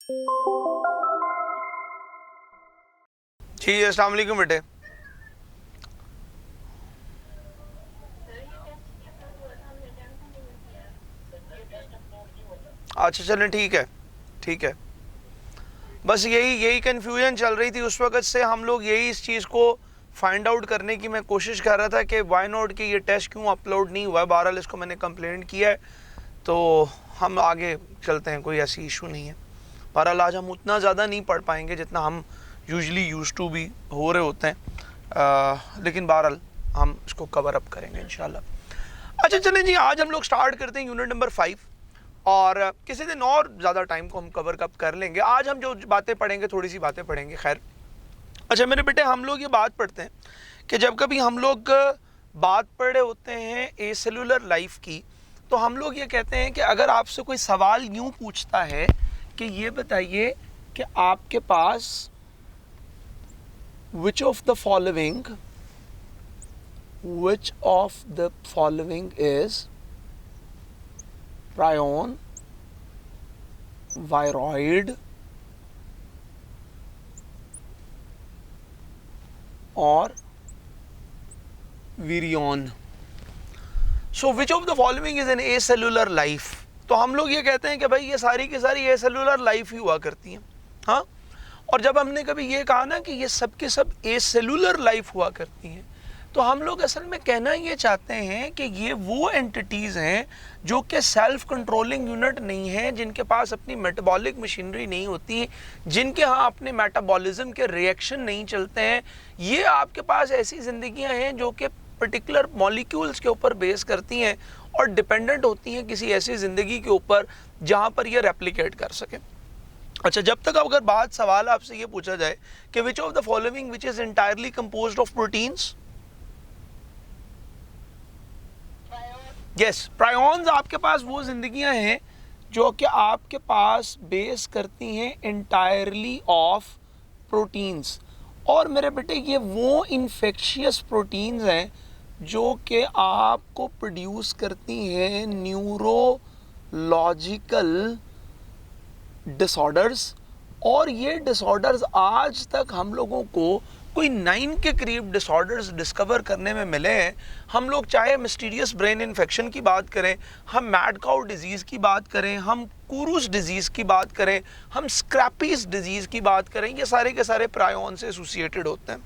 जी अस्सलाम वालेकुम बेटे। अच्छा चलें, ठीक है ठीक है। बस यही कन्फ्यूजन चल रही थी उस वक़्त से, हम लोग यही इस चीज़ को फाइंड आउट करने की मैं कोशिश कर रहा था कि वाई नॉट कि ये टेस्ट क्यों अपलोड नहीं हुआ है। बहरहाल इसको मैंने कंप्लेंट किया है, तो हम आगे चलते हैं, कोई ऐसी इशू नहीं है। बहरहाल आज हम उतना ज़्यादा नहीं पढ़ पाएंगे जितना हम यूजुअली यूज टू भी हो रहे होते हैं, लेकिन बहरहाल हम इसको कवर अप करेंगे इंशाल्लाह। अच्छा चलें जी, आज हम लोग स्टार्ट करते हैं यूनिट नंबर 5, और किसी दिन और ज़्यादा टाइम को हम कवर अप कर लेंगे। आज हम जो बातें पढ़ेंगे थोड़ी सी बातें पढ़ेंगे। खैर अच्छा मेरे बेटे, हम लोग ये बात पढ़ते हैं कि जब कभी हम लोग बात पढ़ रहे होते हैं ए सेलुलर लाइफ की, तो हम लोग ये कहते हैं कि अगर आपसे कोई सवाल यूं पूछता है कि ये बताइए कि आपके पास which of the following is prion, viroid और virion. So which of the following is an acellular life? तो हम लोग ये कहते हैं कि भाई ये सारी की सारी एसेलुलर लाइफ ही हुआ करती हैं। हाँ, और जब हमने कभी ये कहा ना कि ये सब के सब एसेलुलर लाइफ हुआ करती हैं, तो हम लोग असल में कहना ये चाहते हैं कि ये वो एंटिटीज़ हैं जो कि सेल्फ कंट्रोलिंग यूनिट नहीं है, जिनके पास अपनी मेटाबॉलिक मशीनरी नहीं होती, जिनके यहाँ अपने मेटाबॉलिज्म के रिएक्शन नहीं चलते हैं। ये आपके पास ऐसी ज़िंदगियाँ हैं जो कि पर्टिकुलर मॉलिक्यूल्स के ऊपर बेस करती हैं और डिपेंडेंट होती हैं किसी ऐसी ज़िंदगी के ऊपर जहाँ पर ये रेप्लिकेट कर सकें। अच्छा, जब तक अगर बात सवाल आपसे ये पूछा जाए कि which of the following which is entirely composed of proteins, yes, prions आपके पास वो जिंदगियां हैं जो कि आपके पास बेस करती हैं एंटायरली ऑफ प्रोटीन्स। और मेरे बेटे ये वो इन्फेक्शियस प्रोटीन्स हैं जो कि आपको प्रोड्यूस करती हैं न्यूरोलॉजिकल डिसऑर्डर्स। और ये डिसऑर्डर्स आज तक हम लोगों को कोई 9 के करीब डिसऑर्डर्स डिस्कवर करने में मिले हैं। हम लोग चाहे मिस्टीरियस ब्रेन इन्फेक्शन की बात करें, हम मैड काउ डिजीज़ की बात करें, हम कुरूस डिजीज़ की बात करें, हम स्क्रैपीज डिजीज़ की बात करें, ये सारे के सारे प्रायोन से एसोसिएटेड होते हैं।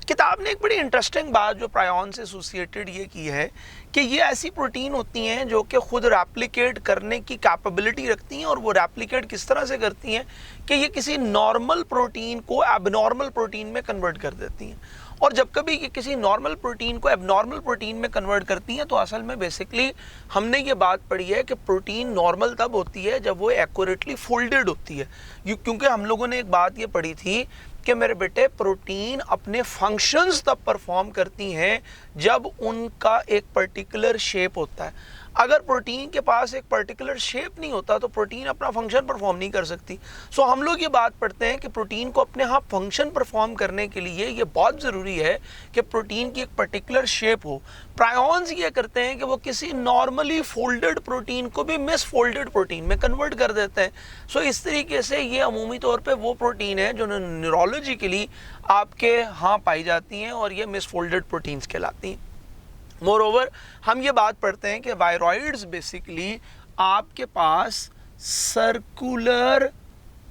किताब ने एक बड़ी इंटरेस्टिंग बात जो प्रायोन से एसोसिएटेड ये की है कि ये ऐसी प्रोटीन होती हैं जो कि खुद रेप्लिकेट करने की कैपेबिलिटी रखती हैं, और वो रेप्लिकेट किस तरह से करती हैं कि ये किसी नॉर्मल प्रोटीन को एबनॉर्मल प्रोटीन में कन्वर्ट कर देती हैं। और जब कभी ये किसी नॉर्मल प्रोटीन को एबनॉर्मल प्रोटीन में कन्वर्ट करती हैं, तो असल में बेसिकली हमने ये बात पढ़ी है कि प्रोटीन नॉर्मल तब होती है जब वो एक्यूरेटली फोल्डेड होती है। क्योंकि हम लोगों ने एक बात ये पढ़ी थी कि मेरे बेटे प्रोटीन अपने फंक्शंस तब परफॉर्म करती हैं जब उनका एक पर्टिकुलर शेप होता है। अगर प्रोटीन के पास एक पर्टिकुलर शेप नहीं होता तो प्रोटीन अपना फंक्शन परफॉर्म नहीं कर सकती। सो हम लोग ये बात पढ़ते हैं कि प्रोटीन को अपने यहाँ फंक्शन परफॉर्म करने के लिए ये बहुत ज़रूरी है कि प्रोटीन की एक पर्टिकुलर शेप हो। प्रायोन्स ये करते हैं कि वो किसी नॉर्मली फोल्डेड प्रोटीन को भी मिस फोल्डेड प्रोटीन में कन्वर्ट कर देते हैं। सो इस तरीके से ये अमूमी तौर पे वो प्रोटीन है जो न्यूरोलॉजिकली आपके यहाँ पाई जाती हैं और ये मिस फोल्डेड प्रोटीन्स कहलाती हैं। मोर ओवर हम ये बात पढ़ते हैं कि वायरॉइड्स बेसिकली आपके पास सर्कुलर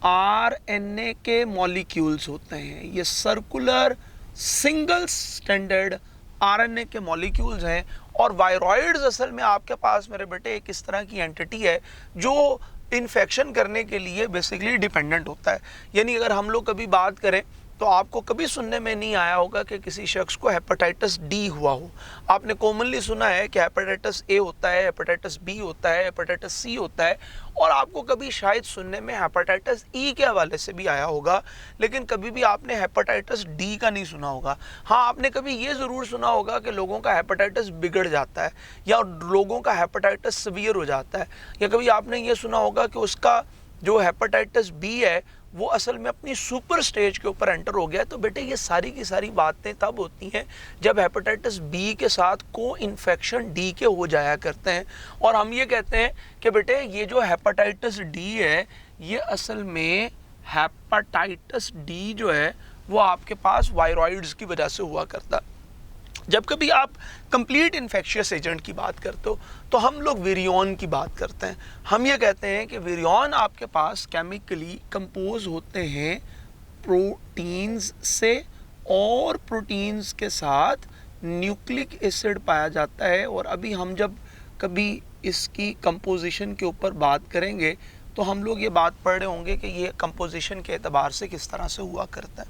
आरएनए के मॉलिक्यूल्स होते हैं। ये सर्कुलर सिंगल स्टैंडर्ड आरएनए के मॉलिक्यूल्स हैं। और वायरॉइड्स असल में आपके पास मेरे बेटे एक इस तरह की एंटिटी है जो इन्फेक्शन करने के लिए बेसिकली डिपेंडेंट होता है। यानी अगर हम लोग कभी बात करें तो आपको कभी सुनने में नहीं आया होगा कि किसी शख्स को हेपेटाइटिस डी हुआ हो। आपने कॉमनली सुना है कि हेपेटाइटिस ए होता है, हेपेटाइटिस बी होता है, हेपेटाइटिस सी होता है, और आपको कभी शायद सुनने में हेपेटाइटिस ई के हवाले से भी आया होगा, लेकिन कभी भी आपने हेपेटाइटिस डी का नहीं सुना होगा। हाँ, आपने कभी ये ज़रूर सुना होगा कि लोगों का हेपेटाइटिस बिगड़ जाता है या लोगों का हेपेटाइटिस सीवियर हो जाता है, या कभी आपने ये सुना होगा कि उसका जो हेपेटाइटिस बी है वो असल में अपनी सुपर स्टेज के ऊपर एंटर हो गया। तो बेटे ये सारी की सारी बातें तब होती हैं जब हेपेटाइटिस बी के साथ को इन्फेक्शन डी के हो जाया करते हैं। और हम ये कहते हैं कि बेटे ये जो हेपेटाइटिस डी है ये असल में हेपेटाइटिस डी जो है वो आपके पास वायरॉइड्स की वजह से हुआ करता। जब कभी आप कंप्लीट इन्फेक्शियस एजेंट की बात करते हो तो हम लोग वेरियन की बात करते हैं। हम ये कहते हैं कि वेरियन आपके पास केमिकली कंपोज होते हैं प्रोटीन्स से, और प्रोटीन्स के साथ न्यूक्लिक एसिड पाया जाता है। और अभी हम जब कभी इसकी कंपोजिशन के ऊपर बात करेंगे तो हम लोग ये बात पढ़ रहे होंगे कि ये कंपोजिशन के एतबार से किस तरह से हुआ करता है।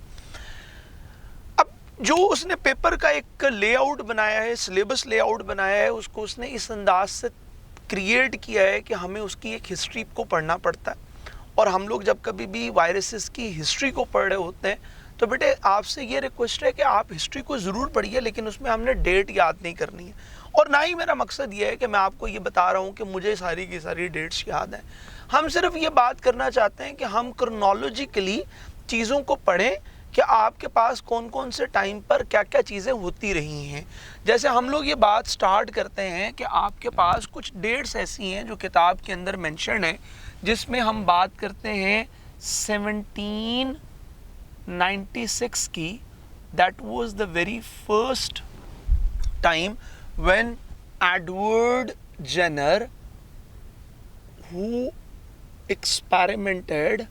अब जो उसने पेपर का एक लेआउट बनाया है, सिलेबस लेआउट बनाया है, उसको उसने इस अंदाज से क्रिएट किया है कि हमें उसकी एक हिस्ट्री को पढ़ना पड़ता है। और हम लोग जब कभी भी वायरसेस की हिस्ट्री को पढ़ रहे होते हैं तो बेटे आपसे ये रिक्वेस्ट है कि आप हिस्ट्री को ज़रूर पढ़िए, लेकिन उसमें हमने डेट याद नहीं करनी है। और ना ही मेरा मकसद ये है कि मैं आपको ये बता रहा हूँ कि मुझे सारी की सारी डेट्स याद हैं। हम सिर्फ ये बात करना चाहते हैं कि हम क्रोनोलॉजिकली चीज़ों को पढ़ें कि आपके पास कौन कौन से टाइम पर क्या क्या चीज़ें होती रही हैं। जैसे हम लोग ये बात स्टार्ट करते हैं कि आपके पास कुछ डेट्स ऐसी हैं जो किताब के अंदर मेंशन है, जिसमें हम बात करते हैं 1796 की। That was the very first time when Edward Jenner who experimented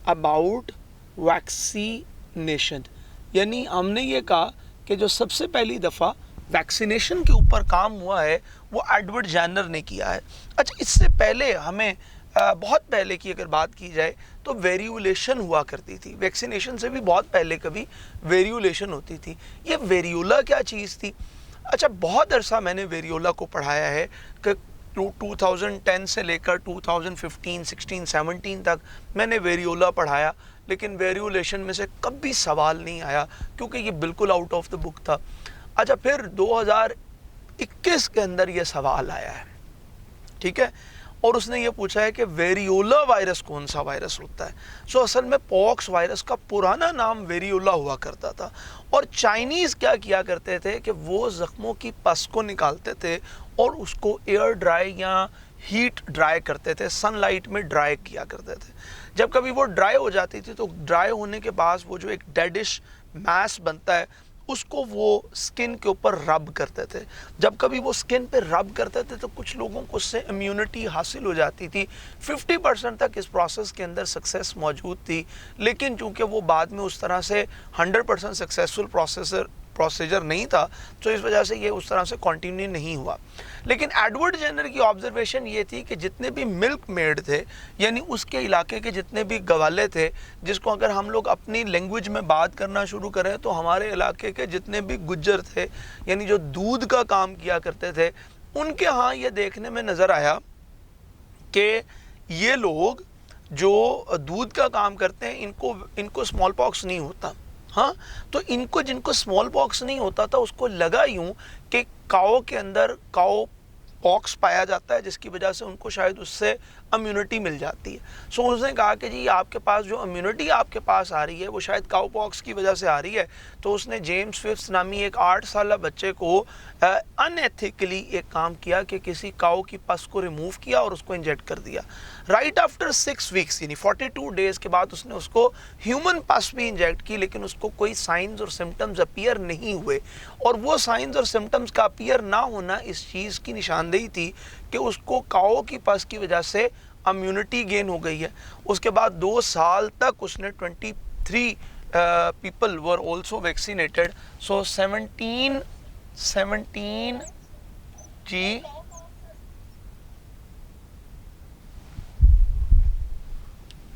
about vaccination, यानी हमने ये कहा कि जो सबसे पहली दफ़ा वैक्सीनेशन के ऊपर काम हुआ है वो एडवर्ड जेनर ने किया है। अच्छा, इससे पहले हमें बहुत पहले की अगर बात की जाए तो वेरियोलेशन हुआ करती थी। वैक्सीनेशन से भी बहुत पहले कभी वेरियोलेशन होती थी। ये वेरियोला क्या चीज़ थी? अच्छा, बहुत अरसा मैंने वेरियोला को पढ़ाया है कि 2010 से लेकर 2015, 16, 17 तक मैंने वेरियोला पढ़ाया, लेकिन वेरियोलेशन में से कभी सवाल नहीं आया क्योंकि ये बिल्कुल आउट ऑफ द बुक था। अच्छा, फिर 2021 के अंदर ये सवाल आया है, ठीक है, और उसने ये पूछा है कि वेरियोला वायरस कौन सा वायरस होता है। सो असल में पॉक्स वायरस का पुराना नाम वेरियोला हुआ करता था। और चाइनीज़ क्या किया करते थे कि वो ज़ख्मों की पस को निकालते थे और उसको एयर ड्राई या हीट ड्राई करते थे, सनलाइट में ड्राई किया करते थे। जब कभी वो ड्राई हो जाती थी तो ड्राई होने के बाद वो जो एक डेडिश मैस बनता है उसको वो स्किन के ऊपर रब करते थे। जब कभी वो स्किन पे रब करते थे तो कुछ लोगों को उससे इम्यूनिटी हासिल हो जाती थी। 50% तक इस प्रोसेस के अंदर सक्सेस मौजूद थी, लेकिन चूंकि वो बाद में उस तरह से 100% सक्सेसफुल प्रोसीजर नहीं था तो इस वजह से ये उस तरह से कंटिन्यू नहीं हुआ। लेकिन एडवर्ड जेनर की ऑब्जर्वेशन ये थी कि जितने भी मिल्क मेड थे, यानी उसके इलाके के जितने भी गवाले थे, जिसको अगर हम लोग अपनी लैंग्वेज में बात करना शुरू करें तो हमारे इलाके के जितने भी गुज्जर थे, यानी जो दूध का काम किया करते थे, उनके यहाँ ये देखने में नज़र आया कि ये लोग जो दूध का काम करते हैं इनको स्मॉल पॉक्स नहीं होता। हाँ, तो इनको जिनको स्मॉल पॉक्स नहीं होता था उसको लगा यूं कि काओ के अंदर काओ पॉक्स पाया जाता है, जिसकी वजह से उनको शायद उससे इम्यूनिटी मिल जाती है। सो उसने कहा कि जी आपके पास जो इम्यूनिटी आपके पास आ रही है वो शायद काओ पॉक्स की वजह से आ रही है। तो उसने जेम्स फिफ्थ नामी एक 8 साल बच्चे को अनएथिकली एक काम किया कि किसी काओ की पस को रिमूव किया और उसको इंजेक्ट कर दिया। राइट आफ्टर 6 वीक्स यानी 42 डेज़ के बाद उसने उसको ह्यूमन पस भी इंजेक्ट की, लेकिन उसको कोई साइंस और सिम्टम्स अपीयर नहीं हुए। और वो साइंस और सिम्टम्स का अपीयर ना होना इस चीज़ की निशानदेही थी कि उसको काओ की पस की वजह से इम्यूनिटी गेन हो गई है। उसके बाद 2 साल तक उसने 23 people were also vaccinated. So 17 जी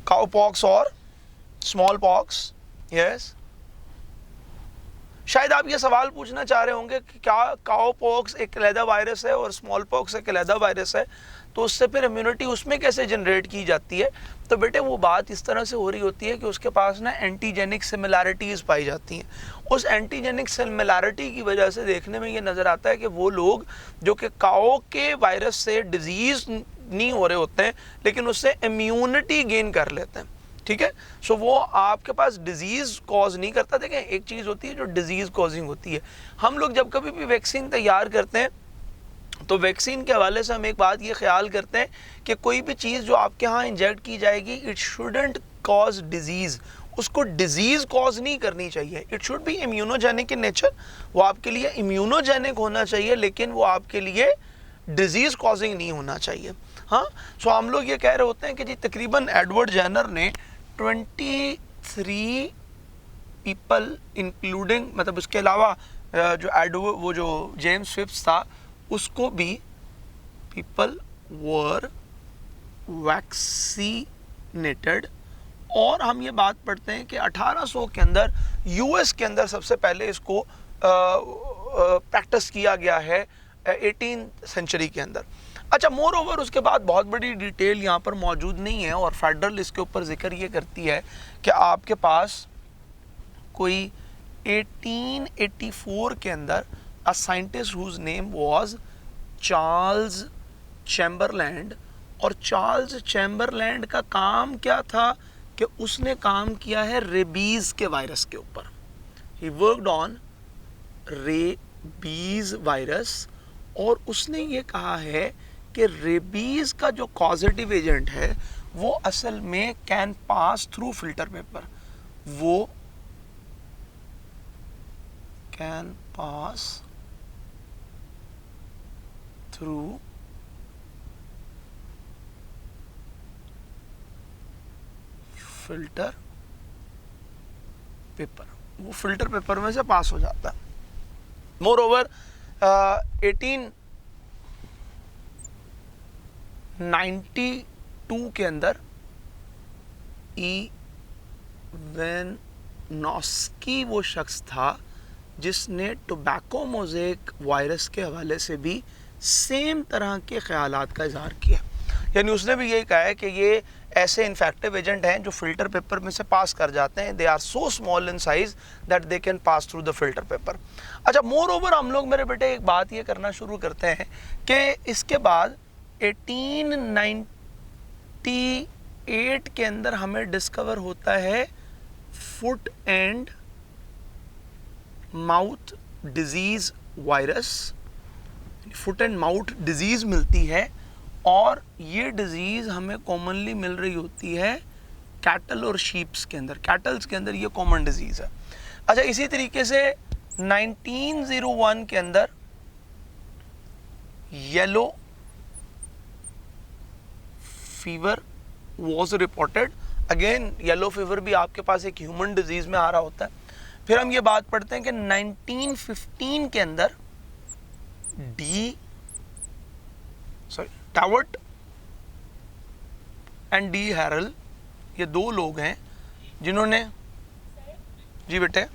काउ पॉक्स और स्मॉल पॉक्स। यस, शायद आप ये सवाल पूछना चाह रहे होंगे कि क्या काउ पॉक्स एक अलहदा वायरस है और स्मॉल पॉक्स एक अलहदा वायरस है, तो उससे फिर इम्यूनिटी उसमें कैसे जनरेट की जाती है? तो बेटे वो बात इस तरह से हो रही होती है कि उसके पास ना एंटीजेनिक सिमिलैरिटीज़ पाई जाती हैं। उस एंटीजेनिक सिमिलैरिटी की वजह से देखने में ये नज़र आता है कि वो लोग जो कि काओ के वायरस से डिजीज़ नहीं हो रहे होते हैं लेकिन उससे इम्यूनिटी गेन कर लेते हैं, ठीक है। सो वो आपके पास डिजीज़ कॉज नहीं करता। देखें, एक चीज़ होती है जो डिजीज़ कॉजिंग होती है। हम लोग जब कभी भी वैक्सीन तैयार करते हैं तो वैक्सीन के हवाले से हम एक बात ये ख्याल करते हैं कि कोई भी चीज़ जो आपके यहाँ इंजेक्ट की जाएगी, इट शुडंट कॉज डिजीज़, उसको डिजीज़ कॉज नहीं करनी चाहिए। It should be immunogenic in nature, वो आपके लिए इम्यूनोजेनिक होना चाहिए, लेकिन वो आपके लिए डिजीज़ कॉजिंग नहीं होना चाहिए। हाँ, सो हम लोग ये कह रहे होते हैं कि जी तकरीबन एडवर्ड जेनर ने 23 पीपल इंक्लूडिंग, मतलब उसके अलावा वो जो जेम्स फिप्स था उसको भी पीपल वर वैक्सीनेटेड। और हम ये बात पढ़ते हैं कि 1800 के अंदर यूएस के अंदर सबसे पहले इसको प्रैक्टिस किया गया है 18th सेंचुरी के अंदर। अच्छा, मोर ओवर उसके बाद बहुत बड़ी डिटेल यहाँ पर मौजूद नहीं है, और फेडरल इसके ऊपर जिक्र ये करती है कि आपके पास कोई 1884 के अंदर a scientist whose name was Charles Chamberland. और चार्ल्स चैम्बरलैंड का काम क्या था कि उसने काम किया है रेबीज के वायरस के ऊपर। He worked on rabies virus, और उसने ये कहा है कि रेबीज का जो कॉजेटिव एजेंट है वो असल में can pass through filter paper, वो can pass through filter paper, वो फिल्टर पेपर में से पास हो जाता है। मोर ओवर 1892 के अंदर इवेनॉस्की वो शख्स था जिसने टोबैको मोज़ेक वायरस के हवाले से भी सेम तरह के ख्यालात का इजहार किया। यानी उसने भी यही कहा है कि ये ऐसे इन्फेक्टिव एजेंट हैं जो फिल्टर पेपर में से पास कर जाते हैं, they are so small in size that they can pass through the filter paper. अच्छा, मोर ओवर हम लोग मेरे बेटे एक बात ये करना शुरू करते हैं कि इसके बाद 1898 के अंदर हमें डिस्कवर होता है foot and mouth disease virus, foot and mouth disease मिलती है, और ये डिजीज हमें कॉमनली मिल रही होती है कैटल और शीप्स के अंदर, कैटल्स के अंदर ये कॉमन डिजीज है। अच्छा, इसी तरीके से 1901 के अंदर yellow fever was reported. Again yellow fever भी आपके पास एक ह्यूमन डिजीज में आ रहा होता है। फिर हम ये बात पढ़ते हैं कि 1915 के अंदर टावर्ट एंड डी हैरल, ये दो लोग हैं जिन्होंने, जी बेटे,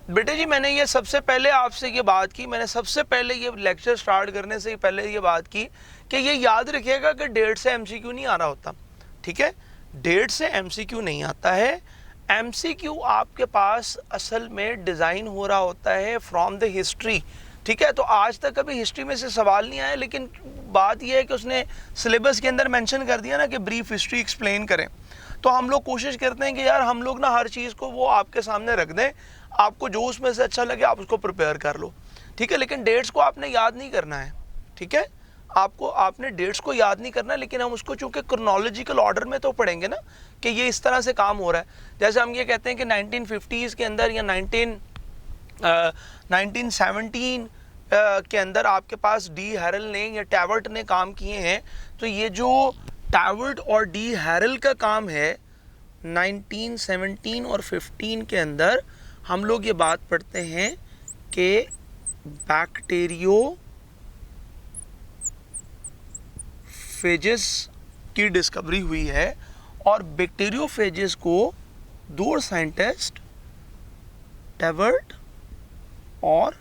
बेटे जी मैंने ये सबसे पहले आपसे ये बात की, मैंने सबसे पहले ये लेक्चर स्टार्ट करने से पहले ये बात की कि ये याद रखिएगा कि डेट से एमसीक्यू नहीं आ रहा होता। ठीक है, डेट से एमसीक्यू नहीं आता है। एमसीक्यू आपके पास असल में डिज़ाइन हो रहा होता है फ्रॉम द हिस्ट्री। ठीक है, तो आज तक कभी हिस्ट्री में से सवाल नहीं आया, लेकिन बात यह है कि उसने सिलेबस के अंदर मेंशन कर दिया ना कि ब्रीफ हिस्ट्री एक्सप्लेन करें। तो हम लोग कोशिश करते हैं कि यार हम लोग ना हर चीज़ को वो आपके सामने रख दें, आपको जो उसमें से अच्छा लगे आप उसको प्रिपेयर कर लो। ठीक है, लेकिन डेट्स को आपने याद नहीं करना है। ठीक है, आपने डेट्स को याद नहीं करना, लेकिन हम उसको चूंकि क्रोनोलॉजिकल ऑर्डर में तो पढ़ेंगे ना कि ये इस तरह से काम हो रहा है। जैसे हम ये कहते हैं कि 1950s के अंदर या 1917 के अंदर आपके पास डी हैरल ने या टावर्ट ने काम किए हैं, तो ये जो टावर्ट और डी हैरल का काम है 1917 और 15 के अंदर हम लोग ये बात पढ़ते हैं कि बैक्टीरियोफेजेस की डिस्कवरी हुई है, और बैक्टीरियोफेजेस को दो साइंटिस्ट टावर्ट और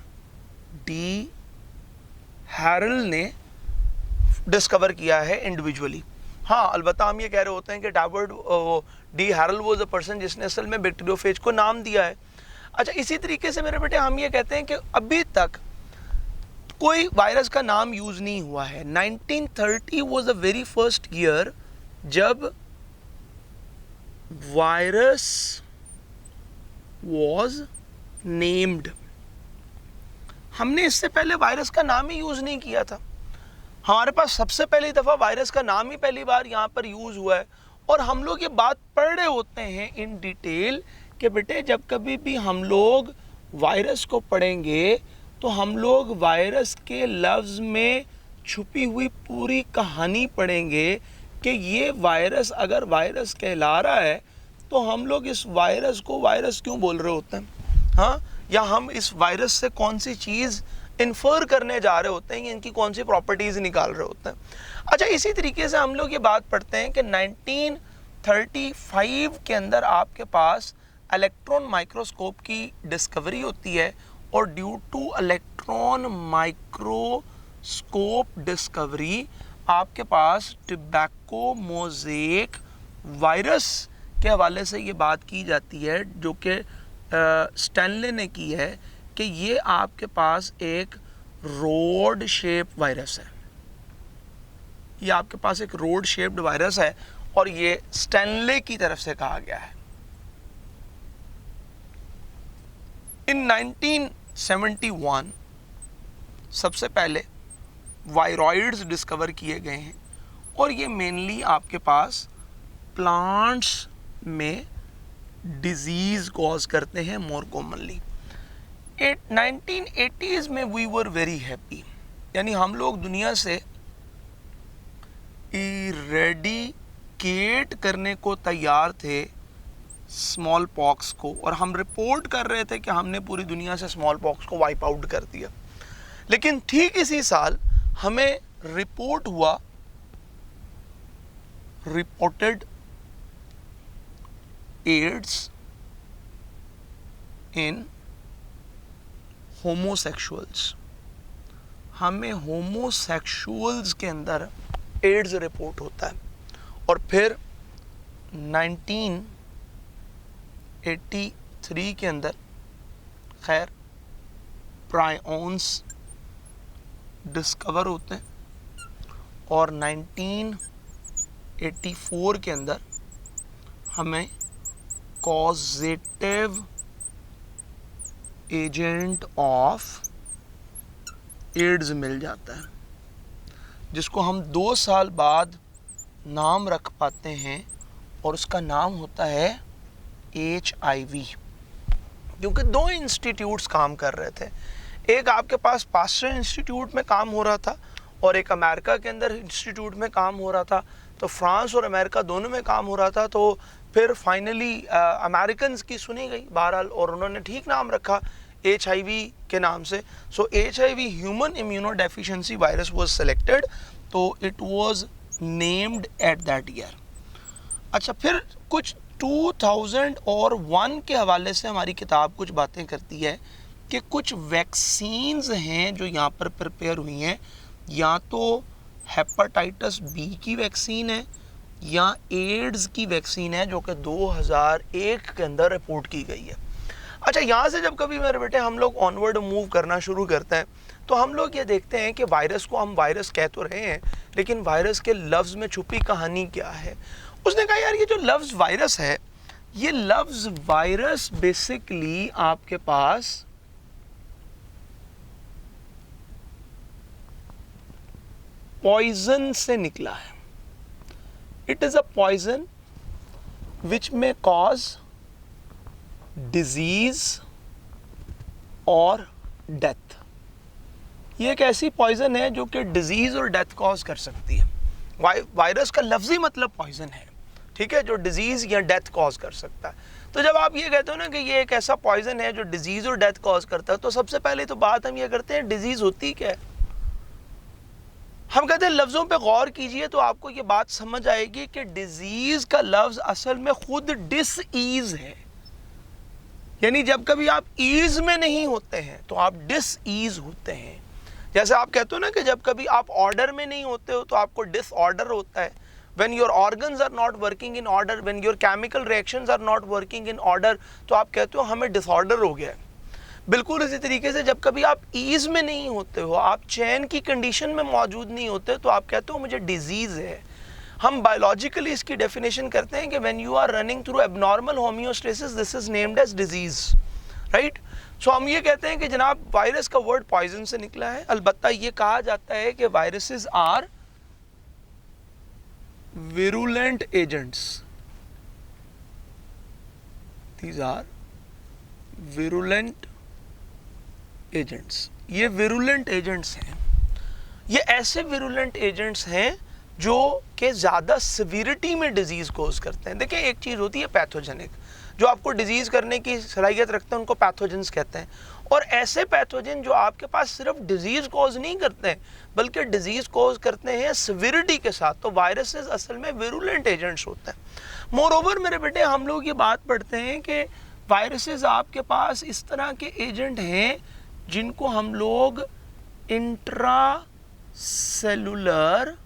डी हैरल ने डिस्कवर किया है इंडिविजुअली। हाँ, अलबत्ता हम ये कह रहे होते हैं कि टावर्ट डी हैरल वो द पर्सन जिसने असल में बैक्टीरियोफेज को नाम दिया है। अच्छा, इसी तरीके से मेरे बेटे हम ये कहते हैं कि अभी तक कोई वायरस का नाम यूज़ नहीं हुआ है। 1930 was the very first year जब वायरस वॉज नेम्ड। हमने इससे पहले वायरस का नाम ही यूज नहीं किया था। हमारे पास सबसे पहली दफा वायरस का नाम ही पहली बार यहाँ पर यूज हुआ है। और हम लोग ये बात पढ़ रहे होते हैं इन डिटेल कि बेटे जब कभी भी हम लोग वायरस को पढ़ेंगे तो हम लोग वायरस के लफ्ज़ में छुपी हुई पूरी कहानी पढ़ेंगे कि ये वायरस अगर वायरस कहला रहा है तो हम लोग इस वायरस को वायरस क्यों बोल रहे होते हैं, हाँ, या हम इस वायरस से कौन सी चीज़ इन्फर करने जा रहे होते हैं, इनकी कौन सी प्रॉपर्टीज़ निकाल रहे होते हैं। अच्छा, इसी तरीके से हम लोग ये बात पढ़ते हैं कि 1935 के अंदर आपके पास इलेक्ट्रॉन माइक्रोस्कोप की डिस्कवरी होती है और due two electron microscope discovery आपके पास टोबैको मोज़ेक वायरस के हवाले से ये बात की जाती है जो कि स्टैनले ने की है कि ये आपके पास एक रोड शेप वायरस है। ये आपके पास एक रोड शेप्ड वायरस है और ये स्टैनले की तरफ से कहा गया है। इन 1971 सबसे पहले वायरॉइड्स डिस्कवर किए गए हैं और ये मेनली आपके पास प्लांट्स में डिजीज कॉज करते हैं मोर कॉमनली। 1980s में वी वर वेरी हैप्पी, यानी हम लोग दुनिया से इरेडिकेट करने को तैयार थे स्मॉल पॉक्स को, और हम रिपोर्ट कर रहे थे कि हमने पूरी दुनिया से स्मॉल पॉक्स को वाइप आउट कर दिया। लेकिन ठीक इसी साल हमें रिपोर्टेड एड्स इन होमोसेक्सुअल्स, हमें होमोसेक्सुअल्स के अंदर एड्स रिपोर्ट होता है। और फिर 1983 के अंदर खैर प्रायॉन्स डिस्कवर होते हैं और 1984 के अंदर हमें कॉजेटिव एजेंट ऑफ एड्स मिल जाता है, जिसको हम 2 साल बाद नाम रख पाते हैं और उसका नाम होता है HIV। क्योंकि 2 इंस्टीट्यूट्स काम कर रहे थे, एक आपके पास पास्टर इंस्टीट्यूट में काम हो रहा था और एक अमेरिका के अंदर इंस्टीट्यूट में काम हो रहा था। तो फ्रांस और अमेरिका दोनों में काम हो रहा था। तो फिर फाइनली अमेरिकन्स की सुनी गई बहरहाल और उन्होंने ठीक नाम रखा HIV के नाम से। So HIV human immuno deficiency virus was selected, तो it was named at that year. अच्छा, फिर कुछ 2001 के हवाले से हमारी किताब कुछ बातें करती है कि कुछ वैक्सीन्स हैं जो यहाँ पर प्रिपेयर हुई हैं, या तो हेपेटाइटिस B की वैक्सीन है या एड्स की वैक्सीन है जो कि 2001 के अंदर रिपोर्ट की गई है। अच्छा, यहाँ से जब कभी मेरे बेटे हम लोग ऑनवर्ड मूव करना शुरू करते हैं तो हम लोग ये देखते हैं कि वायरस को हम वायरस कह तो रहे हैं, लेकिन वायरस के लफ्ज़ में छुपी कहानी क्या है। उसने कहा यार ये जो लफ्ज़ वायरस है, ये लफ्ज़ वायरस बेसिकली आपके पास पॉइजन से निकला है। इट इज़ अ पॉइजन विच में कॉज डिजीज और डेथ। ये एक ऐसी पॉइजन है जो कि डिजीज और डेथ कॉज कर सकती है। वायरस का लफ्जी मतलब पॉइजन है, ठीक है, जो डिजीज या डेथ कॉज कर सकता है। तो जब आप ये कहते हो ना कि ये एक ऐसा पॉइजन है जो डिजीज और डेथ कॉज करता है, तो सबसे पहले तो बात हम ये करते हैं डिजीज होती क्या है। हम कहते हैं लफ्ज़ों पे गौर कीजिए तो आपको ये बात समझ आएगी कि डिजीज़ का लफ्ज़ असल में खुद डिसईज़ है। यानी जब कभी आप ईज़ में नहीं होते हैं तो आप डिसईज़ होते हैं। जैसे आप कहते हो ना कि जब कभी आप ऑर्डर में नहीं होते हो तो आपको डिसऑर्डर होता है। When your organs are not working in order, when your chemical reactions are not working in order, तो आप कहते हो हमें डिसऑर्डर हो गया है। बिल्कुल इसी तरीके से जब कभी आप ईज में नहीं होते हो, आप चैन की कंडीशन में मौजूद नहीं होते, तो आप कहते हो मुझे डिजीज़ है। हम बायोलॉजिकली इसकी डेफिनेशन करते हैं कि when you are running through abnormal homeostasis this is named as disease, right. So हम ये कहते हैं कि जनाब वायरस का वर्ड पॉइजन से निकला है। अलबत्ता ये कहा जाता है कि viruses are virulent agents, these are virulent agents। ये virulent agents हैं, ये ऐसे virulent agents हैं जो कि ज़्यादा severity में disease cause करते हैं। देखिए एक चीज़ होती है पैथोजेनिक, जो आपको डिजीज़ करने की सलाहियत रखते हैं उनको पैथोजेंस कहते हैं, और ऐसे पैथोजन जो आपके पास सिर्फ डिजीज़ कॉज नहीं करते हैं बल्कि डिजीज़ कॉज करते हैं सिविरिटी के साथ, तो वायरसेस असल में विरुलेंट एजेंट्स होते हैं। मोर ओवर मेरे बेटे हम लोग ये बात पढ़ते हैं कि वायरसेस आपके पास इस तरह के एजेंट हैं जिनको हम लोग intra cellular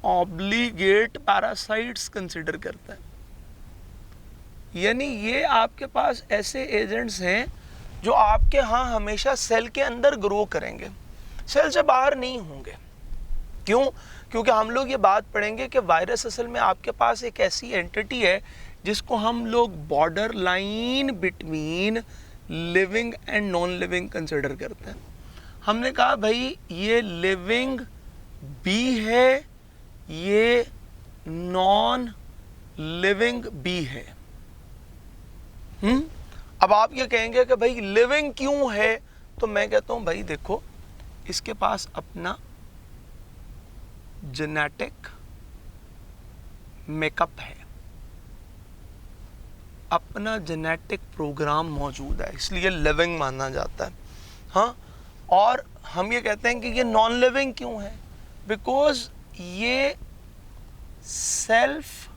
obligate parasites consider करता है। यानी ये आपके पास ऐसे एजेंट्स हैं जो आपके यहाँ हमेशा सेल के अंदर ग्रो करेंगे, सेल से बाहर नहीं होंगे। क्यों? क्योंकि हम लोग ये बात पढ़ेंगे कि वायरस असल में आपके पास एक ऐसी एंटिटी है जिसको हम लोग border line between living and non living consider करते हैं। हमने कहा भाई ये लिविंग बी है, ये नॉन लिविंग बी है। अब आप ये कहेंगे कि भाई लिविंग क्यों है, तो मैं कहता हूं भाई देखो इसके पास अपना जेनेटिक मेकअप है, अपना जेनेटिक प्रोग्राम मौजूद है, इसलिए लिविंग माना जाता है। हाँ, और हम ये कहते हैं कि ये नॉन लिविंग क्यों है, बिकॉज ये सेल्फ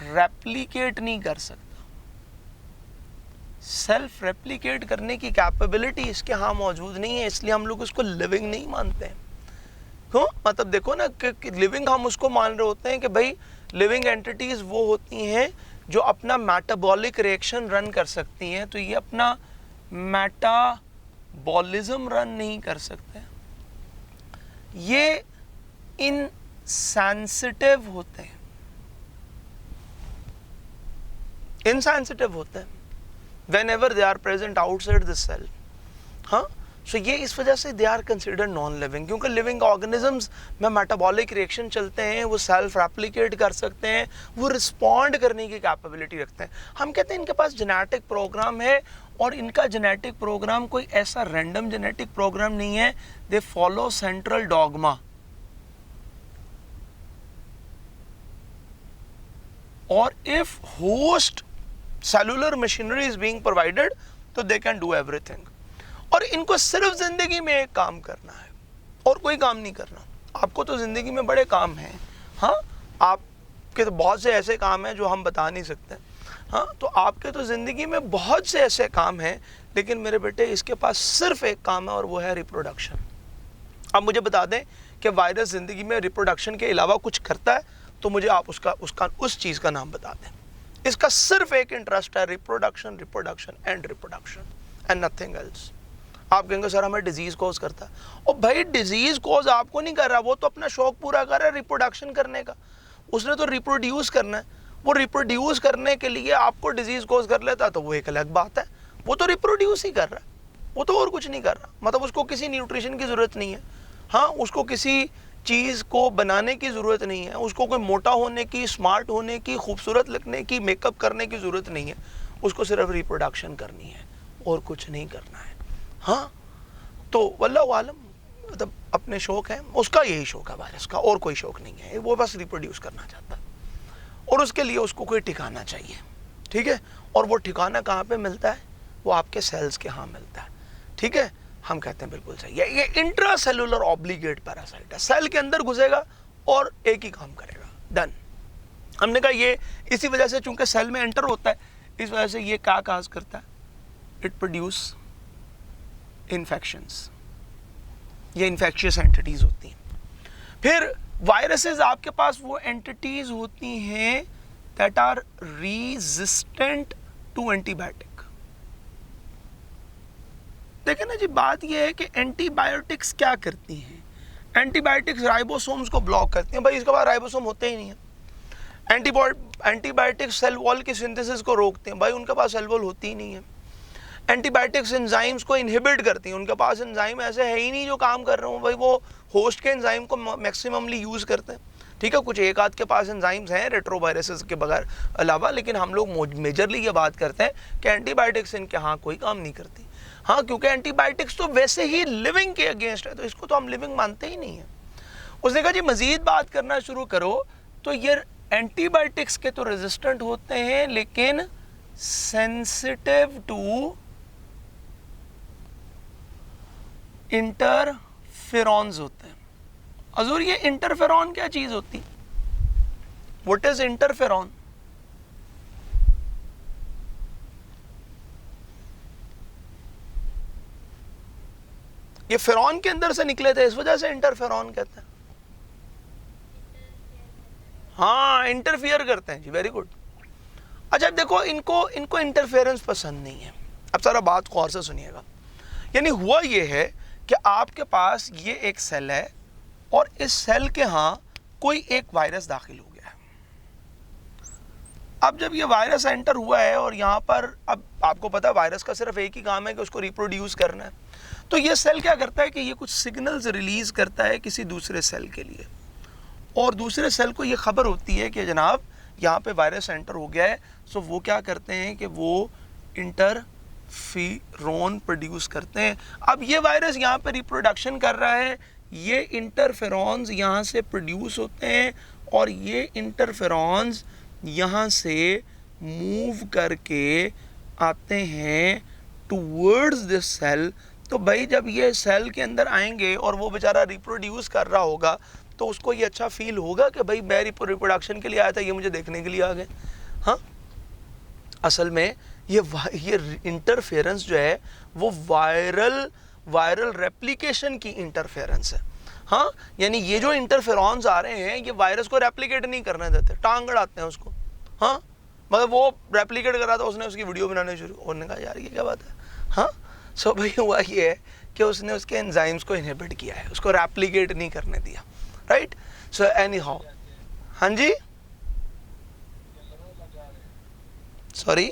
रेप्लिकेट नहीं कर सकता। सेल्फ रेप्लिकेट करने की कैपेबिलिटी इसके यहाँ मौजूद नहीं है, इसलिए हम लोग उसको लिविंग नहीं मानते हैं। क्यों? मतलब देखो ना कि लिविंग हम उसको मान रहे होते हैं कि भाई लिविंग एंटिटीज वो होती हैं जो अपना मेटाबॉलिक रिएक्शन रन कर सकती हैं, तो ये अपना मेटाबॉलिज्म रन नहीं कर सकते, ये इनसेंसिटिव होते हैं, इनसेंसिटिव होते हैं whenever they are present outside the cell। हाँ, सो ये इस वजह से they are considered non living, क्योंकि लिविंग ऑर्गेनिजम्स में मेटाबॉलिक रिएक्शन चलते हैं, वो सेल्फ रेप्लिकेट कर सकते हैं, वो रिस्पॉन्ड करने की कैपेबिलिटी रखते हैं। हम कहते हैं इनके पास जेनेटिक प्रोग्राम है, और इनका जेनेटिक प्रोग्राम कोई ऐसा रैंडम जेनेटिक प्रोग्राम नहीं है, दे फॉलो सेंट्रल डॉगमा। और if host cellular machinery is being provided तो दे कैन डू एवरीथिंग। और इनको सिर्फ जिंदगी में एक काम करना है और कोई काम नहीं करना। आपको तो जिंदगी में बड़े काम हैं, हाँ, आपके तो बहुत से ऐसे काम हैं जो हम बता नहीं सकते, हाँ, तो आपके तो जिंदगी में बहुत से ऐसे काम हैं, लेकिन मेरे बेटे इसके पास सिर्फ एक काम है और वो है रिप्रोडक्शन। अब मुझे बता दें कि वायरस जिंदगी में रिप्रोडक्शन के अलावा कुछ करता है तो मुझे आप उस चीज़ का नाम बता दें। इसका सिर्फ एक इंटरेस्ट है, reproduction, reproduction and reproduction and nothing else. आप कहेंगे सर हमें डिजीज कॉज करता है, और भाई डिजीज कॉज आपको नहीं कर रहा, वो तो अपना शौक पूरा कर रहा है रिप्रोडक्शन करने का, उसने तो रिप्रोड्यूस करना है। वो रिप्रोड्यूस करने के लिए आपको डिजीज कॉज कर लेता तो वो एक अलग बात है, वो तो रिप्रोड्यूस ही कर रहा है, वो तो और कुछ नहीं कर रहा, मतलब उसको किसी न्यूट्रिशन की ज़रूरत नहीं है, हाँ, उसको किसी चीज़ को बनाने की ज़रूरत नहीं है, उसको कोई मोटा होने की, स्मार्ट होने की, खूबसूरत लगने की, मेकअप करने की ज़रूरत नहीं है, उसको सिर्फ रिप्रोडक्शन करनी है और कुछ नहीं करना है। हाँ, तो वल्लाहु आलम, मतलब अपने शौक है, उसका यही शौक है वायरस का, और कोई शौक नहीं है, वो बस रिप्रोड्यूस करना चाहता है, और उसके लिए उसको कोई ठिकाना चाहिए, ठीक है। और वो ठिकाना कहाँ पे मिलता है? वो आपके सेल्स के यहाँ मिलता है, ठीक है। हम कहते हैं बिल्कुल सही है, ये इंट्रा सेलुलर ऑब्लिगेट पैरासाइट है, सेल के अंदर घुसेगा और एक ही काम करेगा, डन। हमने कहा ये इसी वजह से, चूंकि सेल में एंटर होता है, इस वजह से ये क्या काज करता है, इट प्रोड्यूस इन्फेक्शंस, ये इन्फेक्शियस एंटिटीज होती हैं। फिर वायरसेस आपके पास वो एंटिटीज होती हैं that are resistant to antibiotic. देखें ना जी, बात ये है कि एंटीबायोटिक्स क्या करती हैं, एंटीबायोटिक्स राइबोसोम्स को ब्लॉक करती हैं, भाई इसके बाद राइबोसोम होते ही नहीं है। एंटीबायोटिक्स सेल वॉल की सिंथेसिस को रोकते हैं, भाई उनके पास सेल वॉल होती ही नहीं है। एंटीबायोटिक्स एंजाइम्स को इनहिबिट करती हैं, उनके पास एंजाइम ऐसे है ही नहीं जो काम कर रहे हो, भाई वो होस्ट के एंजाइम को मैक्सिममली यूज़ करते हैं। ठीक है, कुछ एक आध के पास एंजाइम्स हैं रेट्रोवायरसेस के बगैर अलावा, लेकिन हम लोग मेजरली ये बात करते हैं कि एंटीबायोटिक्स इनके यहाँ कोई काम नहीं करती। हाँ, क्योंकि एंटीबायोटिक्स तो वैसे ही लिविंग के अगेंस्ट है, तो इसको तो हम लिविंग मानते ही नहीं है। उसने कहा जी मज़ीद बात करना शुरू करो, तो ये एंटीबायोटिक्स के तो रेजिस्टेंट होते हैं लेकिन सेंसिटिव टू इंटरफेरॉन्स होते हैं। हजूर ये इंटरफेरॉन क्या चीज होती? What is interferon? ये फेरॉन के अंदर से निकले थे, इस वजह से इंटरफेरॉन कहते हैं। हाँ, इंटरफियर करते हैं जी, वेरी गुड। अच्छा देखो, इनको इंटरफेरेंस पसंद नहीं है। अब सारा बात गौर से सुनिएगा। यानी हुआ ये है कि आपके पास ये एक सेल है और इस सेल के यहाँ कोई एक वायरस दाखिल हो गया है। अब जब ये वायरस एंटर हुआ है और यहाँ पर, अब आपको पता है वायरस का सिर्फ एक ही काम है कि उसको रिप्रोड्यूस करना है, तो ये सेल क्या करता है कि ये कुछ सिग्नल्स रिलीज करता है किसी दूसरे सेल के लिए, और दूसरे सेल को ये खबर होती है कि जनाब यहाँ पे वायरस एंटर हो गया है। सो वो क्या करते हैं कि वो इंटरफेरॉन प्रोड्यूस करते हैं। अब ये वायरस यहाँ पे रिप्रोडक्शन कर रहा है, ये इंटरफेरॉन्स यहाँ से प्रोड्यूस होते हैं और ये इंटरफेरॉन्स यहाँ से मूव करके आते हैं टूवर्ड्स दिस सेल। तो भाई जब ये सेल के अंदर आएंगे और वो बेचारा रिप्रोड्यूस कर रहा होगा तो उसको ये अच्छा फील होगा कि भाई मैं रिप्रोडक्शन के लिए आया था, ये मुझे देखने के लिए आ गए। हाँ, असल में ये इंटरफेरेंस जो है वो वायरल रेप्लिकेशन की इंटरफेरेंस है। हाँ, यानी ये जो इंटरफेरॉन्स आ रहे हैं ये वायरस को रेप्लिकेट नहीं करने देते, टांग अड़ाते हैं उसको। हाँ, मतलब वो रेप्लिकेट कर रहा था, उसने उसकी वीडियो बनाने शुरू, उन्होंने कहा यार ये क्या बात है। हाँ, सो भाई हुआ ये है कि उसने उसके एंजाइम्स को इनहिबिट किया है, उसको रेप्लिकेट नहीं करने दिया, राइट। सो एनी हाउ, हाँ जी, सॉरी,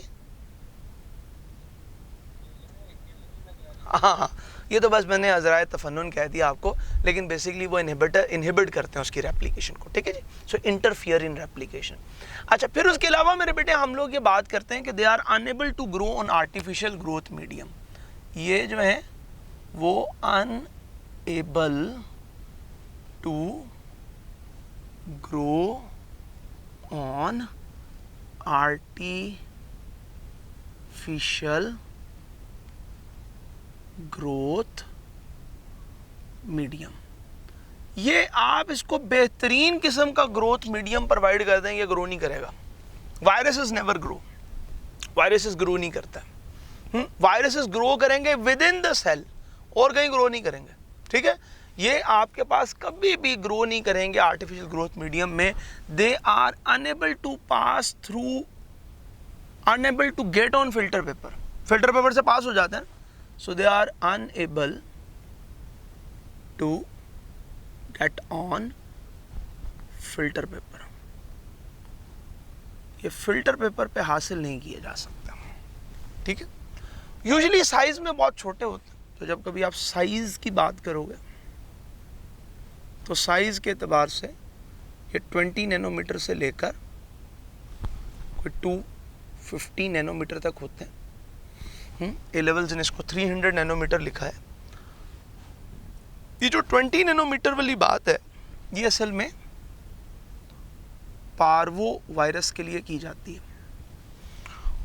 हाँ, ये तो बस मैंने अज़राए तफन्नुन कह दिया आपको, लेकिन बेसिकली वो इनहिबिट करते हैं उसकी रेप्लिकेशन को। ठीक है जी, सो इंटरफियर इन रेप्लिकेशन। अच्छा, फिर उसके अलावा मेरे बेटे हम लोग ये बात करते हैं कि they are unable to grow on artificial growth medium. ये जो है वो unable to grow on artificial growth medium. ये आप इसको बेहतरीन किस्म का ग्रोथ मीडियम प्रोवाइड कर दें, ये ग्रो नहीं करेगा। Viruses never grow, viruses grow नहीं करता। वायरसेस ग्रो करेंगे विद इन द सेल और कहीं ग्रो नहीं करेंगे। ठीक है, ये आपके पास कभी भी ग्रो नहीं करेंगे आर्टिफिशियल ग्रोथ मीडियम में। They are unable to pass through, unable to get on filter paper. Filter paper से पास हो जाते हैं, so they are unable to get on filter paper। ये फिल्टर पेपर पे हासिल नहीं किया जा सकता। ठीक है, यूजुअली साइज में बहुत छोटे होते हैं, तो जब कभी आप साइज की बात करोगे तो साइज के एतबार से ये 20 नैनोमीटर से लेकर कोई 250 नैनोमीटर तक होते हैं। ए लेवल्स ने इसको 300 नैनोमीटर लिखा है। ये जो 20 नैनोमीटर वाली बात है ये असल में पार्वो वायरस के लिए की जाती है,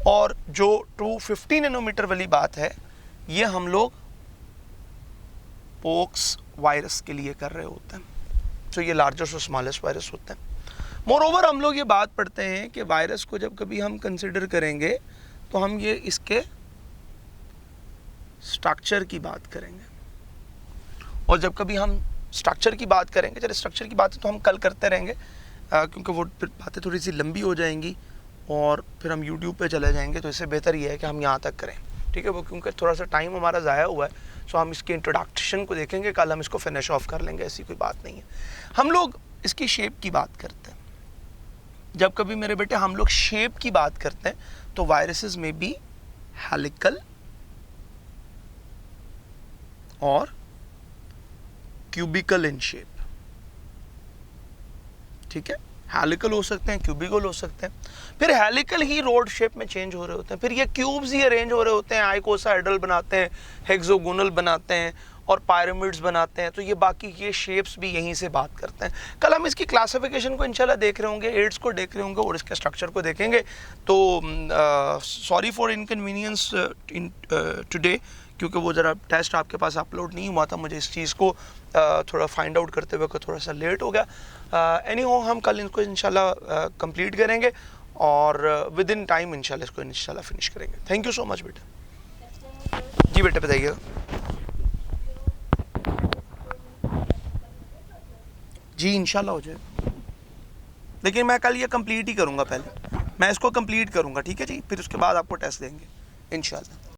और जो 250 नैनोमीटर वाली बात है ये हम लोग पोक्स वायरस के लिए कर रहे होते हैं। तो ये लार्जेस्ट और स्मॉलेस्ट वायरस होते हैं। मोरओवर हम लोग ये बात पढ़ते हैं कि वायरस को जब कभी हम कंसिडर करेंगे तो हम ये इसके स्ट्रक्चर की बात करेंगे, और जब कभी हम स्ट्रक्चर की बात करेंगे, चलिए स्ट्रक्चर की बात तो हम कल करते रहेंगे क्योंकि वो फिर बातें थोड़ी सी लंबी हो जाएंगी और फिर हम YouTube पे चले जाएंगे, तो इससे बेहतर ये है कि हम यहाँ तक करें। ठीक है, वो क्योंकि थोड़ा सा टाइम हमारा ज़ाया हुआ है, सो हम इसके इंट्रोडक्शन को देखेंगे, कल हम इसको फिनिश ऑफ कर लेंगे, ऐसी कोई बात नहीं है। हम लोग इसकी शेप की बात करते हैं। जब कभी मेरे बेटे हम लोग शेप की बात करते हैं तो वायरसेस में बी हेलिकल और क्यूबिकल इन शेप, ठीक है, हेलिकल हो सकते हैं, क्यूबिकल हो सकते हैं। फिर हेलिकल ही रोड शेप में चेंज हो रहे होते हैं, फिर ये क्यूब्स ही अरेंज हो रहे होते हैं, आइकोसाहेड्रल बनाते हैं, हेक्सागोनल बनाते हैं और पायरामिड्स बनाते हैं। तो ये बाकी ये शेप्स भी यहीं से बात करते हैं। कल हम इसकी क्लासिफिकेशन को इंशाल्लाह देख रहे होंगे, एड्स को देख रहे होंगे और इसके स्ट्रक्चर को देखेंगे। तो sorry for inconvenience in today, क्योंकि वो ज़रा टेस्ट आपके पास अपलोड नहीं हुआ था, मुझे इस चीज़ को थोड़ा फाइंड आउट करते हुए थोड़ा सा लेट हो गया। एनीहो हम कल इनको इंशाल्लाह कंप्लीट करेंगे और विद इन टाइम इंशाल्लाह इसको इंशाल्लाह फिनिश करेंगे। थैंक यू सो मच बेटा। जी बेटा बताइएगा। जी इंशाल्लाह हो जाएगा, लेकिन मैं कल ये कंप्लीट ही करूँगा, पहले मैं इसको कंप्लीट करूँगा, ठीक है जी, फिर उसके बाद आपको टेस्ट देंगे इंशाल्लाह।